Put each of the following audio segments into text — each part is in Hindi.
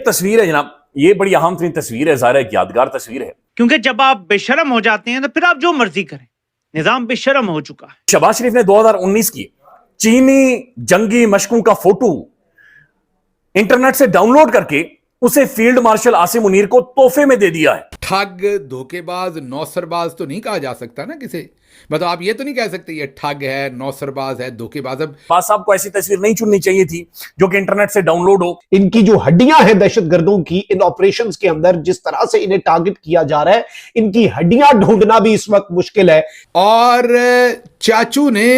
तस्वीर है जनाब, ये बड़ी अहम तरीन तस्वीर है, ज़ाहिर है एक यादगार तस्वीर है। क्योंकि जब आप बेशरम हो जाते हैं तो फिर आप जो मर्जी करें, निजाम बेशरम हो चुका है। शहबाज शरीफ ने 2019 की चीनी जंगी मशकों का फोटो इंटरनेट से डाउनलोड करके उसे फील्ड मार्शल आसिम मुनीर को तोहफे में दे दिया है। ठग, धोखेबाज, नौसरबाज तो नहीं कहा जा सकता ना किसे, मतलब आप ये तो नहीं कह सकते ये ठग है, नौसरबाज है, धोखेबाज है। बात साहब को ऐसी तस्वीर नहीं चुननी चाहिए थी जो कि इंटरनेट से डाउनलोड हो। इनकी जो हड्डियां हैं दहशतगर्दों की, इन ऑपरेशंस के अंदर जिस तरह से इन्हें टारगेट किया जा रहा है, इनकी हड्डियां ढूंढना भी इस वक्त मुश्किल है। और चाचू ने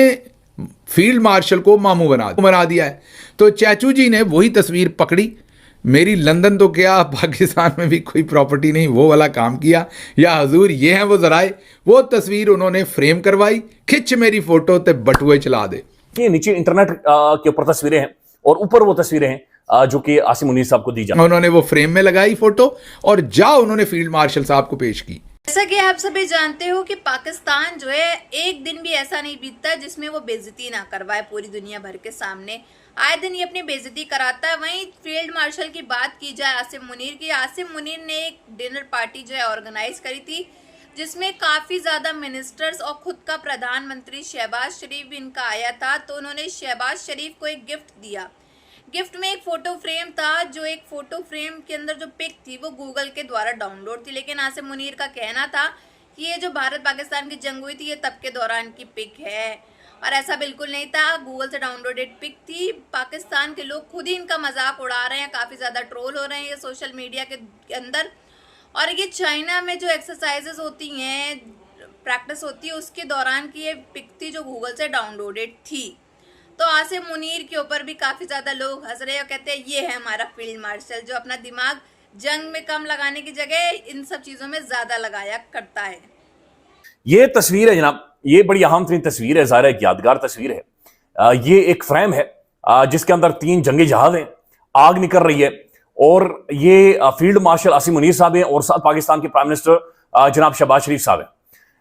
फील्ड मार्शल को मामू बना दिया है। तो चाचू जी ने वही तस्वीर पकड़ी, मेरी लंदन तो क्या पाकिस्तान में भी कोई प्रॉपर्टी नहीं, वो वाला काम किया, या हजूर ये हैं वो जराए, वो तस्वीर उन्होंने फ्रेम करवाई, खिंच मेरी फोटो ते बटुए चला दे। ये नीचे इंटरनेट के ऊपर तस्वीरें हैं और ऊपर वो तस्वीरें हैं जो कि आसिम मुनीर साहब को दी जाती। उन्होंने वो फ्रेम में लगाई फोटो और उन्होंने फील्ड मार्शल साहब को पेश की। जैसा कि आप सभी जानते हो कि पाकिस्तान जो है एक दिन भी ऐसा नहीं बीतता जिसमें वो बेइज्जती ना करवाए पूरी दुनिया भर के सामने। आए दिन ये अपनी बेइज्जती कराता है। वहीं फील्ड मार्शल की बात की जाए आसिम मुनीर की, आसिम मुनीर ने एक डिनर पार्टी जो है ऑर्गेनाइज करी थी जिसमें काफ़ी ज़्यादा मिनिस्टर्स और खुद का प्रधानमंत्री शहबाज शरीफ भी इनका आया था। तो उन्होंने शहबाज शरीफ को एक गिफ्ट दिया। गिफ्ट में एक फ़ोटो फ्रेम था, जो एक फ़ोटो फ्रेम के अंदर जो पिक थी वो गूगल के द्वारा डाउनलोड थी, लेकिन आसिम मुनीर का कहना था कि ये जो भारत पाकिस्तान की जंग हुई थी ये तब के दौरान की पिक है, और ऐसा बिल्कुल नहीं था, गूगल से डाउनलोडेड पिक थी। पाकिस्तान के लोग खुद ही इनका मजाक उड़ा रहे हैं, काफ़ी ज़्यादा ट्रोल हो रहे हैं ये सोशल मीडिया के अंदर। और ये चाइना में जो एक्सरसाइजेस होती हैं, प्रैक्टिस होती है, उसके दौरान की ये पिक थी जो गूगल से डाउनलोडेड थी। तो आसिम मुनीर के ऊपर भी काफ़ी ज़्यादा लोग हंस रहे हैं और कहते हैं ये है हमारा फील्ड मार्शल जो अपना दिमाग जंग में कम लगाने की जगह इन सब चीज़ों में ज़्यादा लगाया करता है। ये तस्वीर है जनाब, ये बड़ी अहम तरीन तस्वीर है, ज़ाहिर है एक यादगार तस्वीर है। ये एक फ्रेम है जिसके अंदर 3 जंगी जहाज हैं, आग निकल रही है, और ये फील्ड मार्शल आसिम मुनीर साहब हैं और साथ पाकिस्तान के प्राइम मिनिस्टर जनाब शहबाज शरीफ साहब हैं।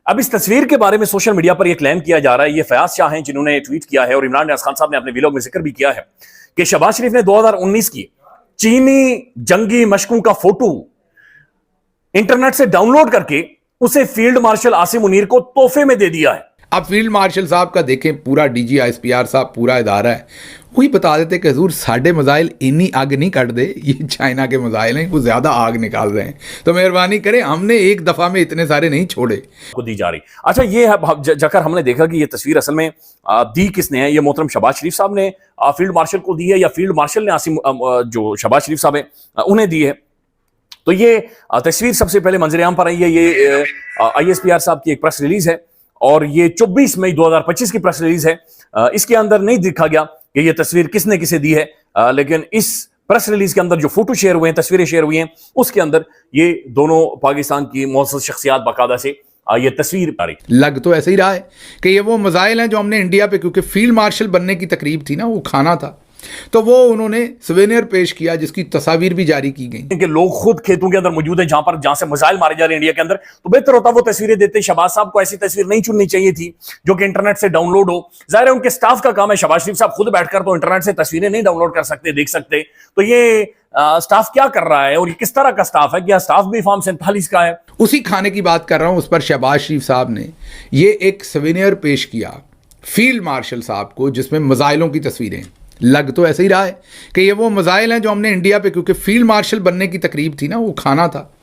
अब इस तस्वीर के बारे में सोशल मीडिया पर यह क्लेम किया जा रहा है, ये फयाज शाह हैं जिन्होंने ट्वीट किया है और इमरान नियाज़ खान साहब ने अपने व्लॉग में जिक्र भी किया है कि शहबाज शरीफ ने 2019 की चीनी जंगी मशकों का फोटो इंटरनेट से डाउनलोड करके उसे फील्ड मार्शल आसिम मुनीर को तोहफे में दे दिया है। आप फील्ड मार्शल साहब का देखें, पूरा डीजी ISPR साहब पूरा इदारा है, वही बता देते कि हजूर साढ़े मजाइल इन्नी आग नहीं कट दे, ये चाइना के मजाइल हैं, वो ज़्यादा आग निकाल रहे हैं, तो मेहरबानी करें, हमने एक दफ़ा में इतने सारे नहीं छोड़े को दी जा रही। अच्छा, ये है जाकर हमने देखा कि ये तस्वीर असल में दी किसने है। ये मोहतरम शहबाज शरीफ साहब ने फील्ड मार्शल को दी है या फील्ड मार्शल ने आसिम जो शहबाज शरीफ साहब है उन्हें दी है। तो ये तस्वीर सबसे पहले मंजर-ए-आम पर आई है। ये ISPR साहब की एक प्रेस रिलीज है और ये 24 मई 2025 की प्रेस रिलीज है। इसके अंदर नहीं दिखा गया कि ये तस्वीर किसने किसे दी है, लेकिन इस प्रेस रिलीज के अंदर जो फोटो शेयर हुए हैं, तस्वीरें शेयर हुई हैं, उसके अंदर ये दोनों पाकिस्तान की मौसूस शख्सियात बाकायदा से ये तस्वीर आ रही। लग तो ऐसे ही रहा है कि ये वो मजाइल हैं जो हमने इंडिया पे, क्योंकि फील्ड मार्शल बनने की तकरीब थी ना, वो खाना था, तो वो उन्होंने सवेनियर पेश किया जिसकी तस्वीर भी जारी की गई कि लोग खुद खेतों के अंदर मौजूद हैं जहां से मिसाइल मारे जा रहे हैं इंडिया के अंदर, तो बेहतर होता वो तस्वीरें देते। शहबाज साहब को ऐसी तस्वीर नहीं चुननी चाहिए थी जो कि इंटरनेट से डाउनलोड हो। जाहिर है उनके स्टाफ का काम है, शहबाज शरीफ साहब खुद बैठकर तो इंटरनेट से तस्वीरें नहीं डाउनलोड कर सकते, देख सकते। तो ये स्टाफ क्या कर रहा है और ये किस तरह का स्टाफ है, क्या स्टाफ भी फॉर्म 47 का है? उसी खाने की बात कर रहा हूं। उस पर शहबाज शरीफ साहब ने ये एक सवेनियर पेश किया फील्ड मार्शल साहब को जिसमें मजाइलों की तस्वीरें। लग तो ऐसे ही रहा है कि ये वो मजाइल हैं जो हमने इंडिया पे, क्योंकि फील्ड मार्शल बनने की तकरीब थी ना, वो खाना था,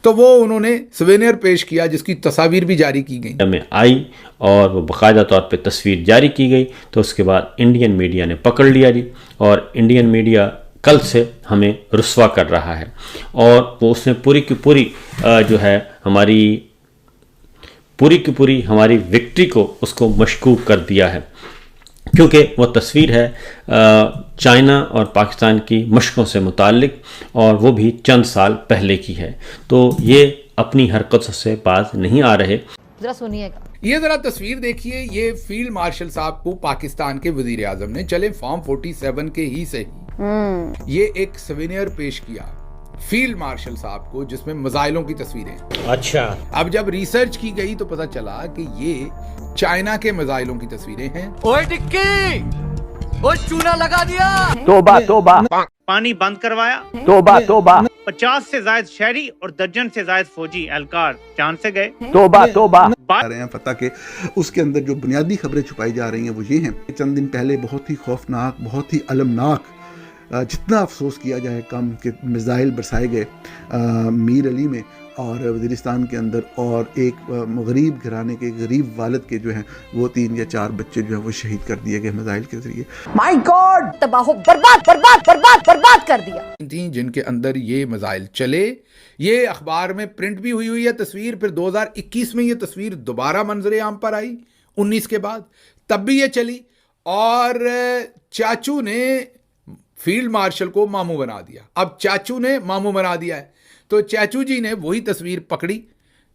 तो वो उन्होंने सवेनियर पेश किया जिसकी तस्वीर भी जारी की गई में आई और वो बाकायदा तौर पे तस्वीर जारी की गई। तो उसके बाद इंडियन मीडिया ने पकड़ लिया जी, और इंडियन मीडिया कल से हमें रुस्वा कर रहा है, और वो उसने पूरी की पूरी जो है हमारी विक्ट्री को उसको मशकूक कर दिया है, क्योंकि वो तस्वीर है चाइना और पाकिस्तान की मशकों से मुताल्लिक, और वो भी चंद साल पहले की है। तो ये अपनी हरकतों से बाज नहीं आ रहे। जरा सुनिएगा, ये जरा तस्वीर देखिए। ये फील्ड मार्शल साहब को पाकिस्तान के वजीर आजम ने, चले फॉर्म 47 के ही से ही, ये एक सवेनियर पेश किया फील्ड मार्शल साहब को जिसमें मजाइलों की तस्वीरें। अच्छा, अब जब रिसर्च की गई तो पता चला कि ये चाइना के मजाइलों की तस्वीरें हैं। ओए टिक्की, ओए चूना लगा दिया। तौबा तौबा। पानी बंद करवाया। तोबा तोबा 50 से ज्यादा शहरी और दर्जन से ज्यादा फौजी एहलकार जान से गए। तोबा तोबा आ रहे हैं पता के उसके अंदर जो बुनियादी खबरें छुपाई जा रही हैं वो ये हैं। चंद दिन पहले बहुत ही खौफनाक, बहुत ही अलमनाक, जितना अफसोस किया जाए कम कि मिसाइल बरसाए गए मीर अली में और वज़ीरिस्तान के अंदर, और एक गरीब घराने के गरीब वालिद के जो हैं वो 3 या 4 बच्चे जो हैं वो शहीद कर दिए गए मिसाइल के ज़रिए। माय गॉड, तबाह बर्बाद बर्बाद बर्बाद बर्बाद कर दिया। थी जिनके अंदर ये मिसाइल चले, ये अखबार में प्रिंट भी हुई है तस्वीर। फिर 2021 में ये तस्वीर दोबारा मंजर आम पर आई 19 के बाद, तब भी ये चली और चाचू ने फील्ड मार्शल को मामू बना दिया। अब चाचू ने मामू बना दिया है तो चाचू जी ने वही तस्वीर पकड़ी,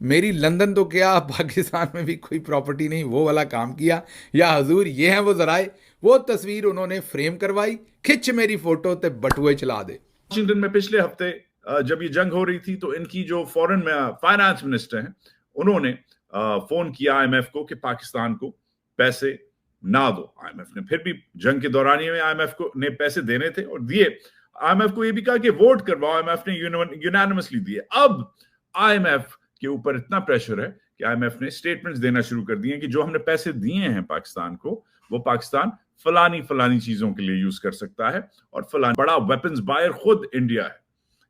मेरी लंदन तो क्या पाकिस्तान में भी कोई प्रॉपर्टी नहीं, वो वाला काम किया। या हजूर ये हैं वो जराए, वो तस्वीर उन्होंने फ्रेम करवाई, खिंच मेरी फोटो ते बटुए चला दे। वाशिंगटन में पिछले हफ्ते जब ये जंग हो रही थी तो इनकी जो फॉरेन फाइनेंस मिनिस्टर हैं उन्होंने फोन किया आईएमएफ को कि पाकिस्तान को पैसे ना दो। आईएमएफ ने फिर भी जंग के दौरान में आईएमएफ को ने पैसे देने थे और दिए। आईएमएफ को ये भी कहा कि वोट करवाओ, आईएमएफ ने यूनानिमसली दिए। अब आईएमएफ के ऊपर इतना प्रेशर है कि आईएमएफ ने स्टेटमेंट्स देना शुरू कर दिए कि जो हमने पैसे दिए हैं पाकिस्तान को वो पाकिस्तान फलानी चीजों के लिए यूज कर सकता है और फलानी बड़ा वेपन्स बायर खुद इंडिया है।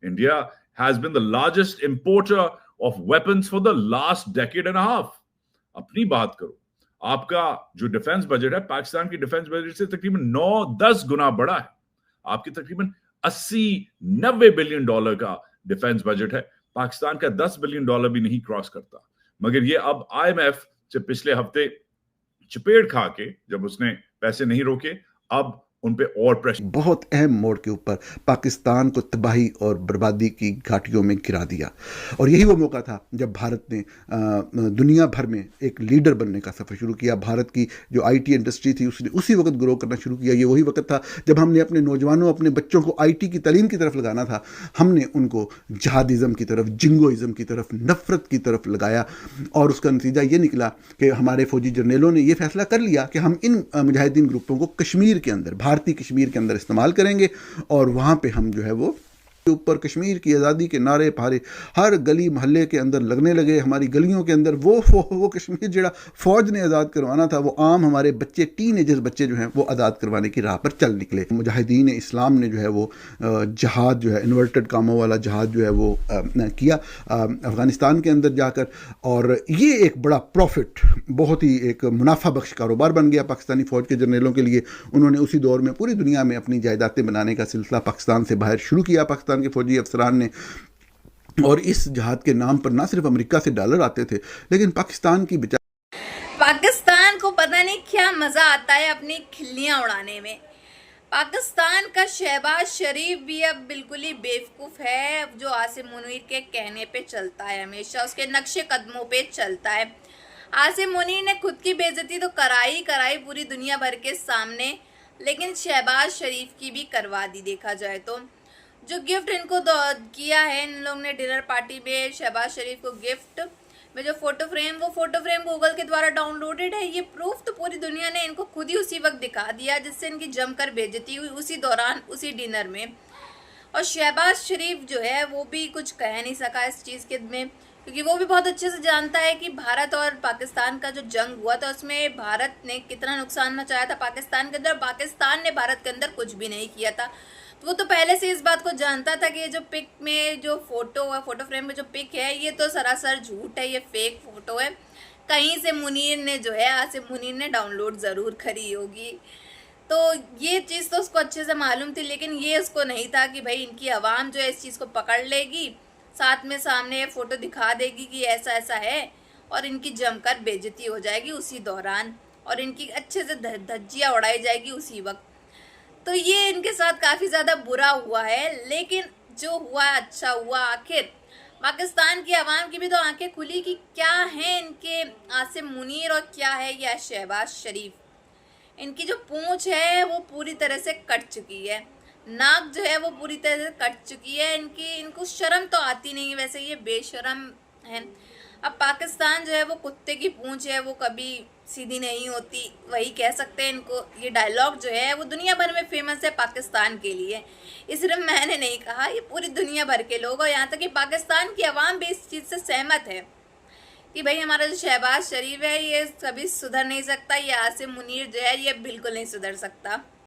India has been the largest importer of weapons for the last decade and half. अपनी बात करो, आपका जो डिफेंस बजट है पाकिस्तान की डिफेंस बजट से तकरीबन 9-10 गुना बड़ा है। आपकी तकरीबन 80-90 बिलियन डॉलर का डिफेंस बजट है, पाकिस्तान का 10 बिलियन डॉलर भी नहीं क्रॉस करता। मगर ये अब आईएमएफ से पिछले हफ्ते चपेट खा के जब उसने पैसे नहीं रोके, अब उन पे और प्रेशर। बहुत अहम मोड़ के ऊपर पाकिस्तान को तबाही और बर्बादी की घाटियों में गिरा दिया और यही वो मौका था जब भारत ने दुनिया भर में एक लीडर बनने का सफ़र शुरू किया। भारत की जो आईटी इंडस्ट्री थी उसने उसी वक्त ग्रो करना शुरू किया। ये वही वक्त था जब हमने अपने नौजवानों, अपने बच्चों को आईटी की तालीम की तरफ लगाना था। हमने उनको जहादिज़म की तरफ, जिंगोइज़म की तरफ, नफ़रत की तरफ लगाया और उसका नतीजा ये निकला कि हमारे फौजी जर्नलों ने यह फैसला कर लिया कि हम इन मुजाहिदीन ग्रुपों को कश्मीर के अंदर, भारतीय कश्मीर के अंदर इस्तेमाल करेंगे और वहाँ पे हम जो है वो ऊपर कश्मीर की आज़ादी के नारे फारे हर गली मोहल्ले के अंदर लगने लगे। हमारी गलियों के अंदर वो कश्मीर जड़ा फौज ने आज़ाद करवाना था वो आम हमारे बच्चे, टीनेजर्स बच्चे जो हैं वो आज़ाद करवाने की राह पर चल निकले। मुजाहिदीन इस्लाम ने जो है वो जहाद जो है, इन्वर्टेड कामों वाला जहाद जो है वो किया अफ़गानिस्तान के अंदर जाकर, और ये एक बड़ा प्रॉफिट, बहुत ही एक मुनाफा बख्श कारोबार बन गया पाकिस्तानी फ़ौज के जर्नलों के लिए। उन्होंने उसी दौर में पूरी दुनिया में अपनी जायदादें बनाने का सिलसिला पाकिस्तान से बाहर शुरू किया, पाकिस्तान के फौजी अफसरान ने। और इस जहाद के नाम पर ना सिर्फ अमेरिका से डॉलर आते थे लेकिन पाकिस्तान को पता नहीं क्या मजा आता है अपनी खिल्लियां उड़ाने में। पाकिस्तान का शहबाज शरीफ भी अब बिल्कुल ही बेवकूफ है, जो आसिम मुनीर के कहने पे चलता है, हमेशा उसके नक्शे कदमों पे चलता है। आसिम मुनीर ने खुद की बेइज्जती तो कराई पूरी दुनिया भर के सामने, लेकिन शहबाज शरीफ की भी करवा दी। देखा जाए तो जो गिफ्ट इनको किया है इन लोगों ने डिनर पार्टी में शहबाज शरीफ को गिफ्ट में जो फोटो फ्रेम गूगल के द्वारा डाउनलोडेड है, ये प्रूफ तो पूरी दुनिया ने इनको खुद ही उसी वक्त दिखा दिया जिससे इनकी जमकर बेइज्जती हुई उसी दौरान, उसी डिनर में। और शहबाज शरीफ जो है वो भी कुछ कह नहीं सका इस चीज़ के में, क्योंकि वो भी बहुत अच्छे से जानता है कि भारत और पाकिस्तान का जो जंग हुआ था उसमें भारत ने कितना नुकसान मचाया था पाकिस्तान के अंदर, पाकिस्तान ने भारत के अंदर कुछ भी नहीं किया था। तो वो तो पहले से इस बात को जानता था कि ये जो पिक में जो फोटो है, फोटो फ्रेम में जो पिक है, ये तो सरासर झूठ है, ये फेक फोटो है। कहीं से मुनीर ने जो है, आसिम मुनीर ने डाउनलोड ज़रूर करी होगी। तो ये चीज़ तो उसको अच्छे से मालूम थी, लेकिन ये उसको नहीं था कि भाई इनकी आवाम जो है इस चीज़ को पकड़ लेगी, साथ में सामने फ़ोटो दिखा देगी कि ऐसा ऐसा है और इनकी जमकर बेइज्जती हो जाएगी उसी दौरान और इनकी अच्छे से धज्जियाँ उड़ाई जाएगी उसी वक्त। तो ये इनके साथ काफ़ी ज़्यादा बुरा हुआ है, लेकिन जो हुआ अच्छा हुआ। आखिर पाकिस्तान की आवाम की भी तो आंखें खुली कि क्या है इनके आसिम मुनीर और क्या है यह शहबाज शरीफ। इनकी जो पूंछ है वो पूरी तरह से कट चुकी है, नाक जो है वो पूरी तरह से कट चुकी है। इनको शर्म तो आती नहीं है, वैसे ये बेशरम है। अब पाकिस्तान जो है वो कुत्ते की पूंछ है, वो कभी सीधी नहीं होती, वही कह सकते हैं इनको। ये डायलॉग जो है वो दुनिया भर में फेमस है पाकिस्तान के लिए। ये सिर्फ मैंने नहीं कहा, ये पूरी दुनिया भर के लोग और यहाँ तक कि पाकिस्तान की आवाम भी इस चीज़ से सहमत है कि भाई हमारा जो शहबाज शरीफ है ये कभी सुधर नहीं सकता, ये आसिम मुनीर जो है ये बिल्कुल नहीं सुधर सकता।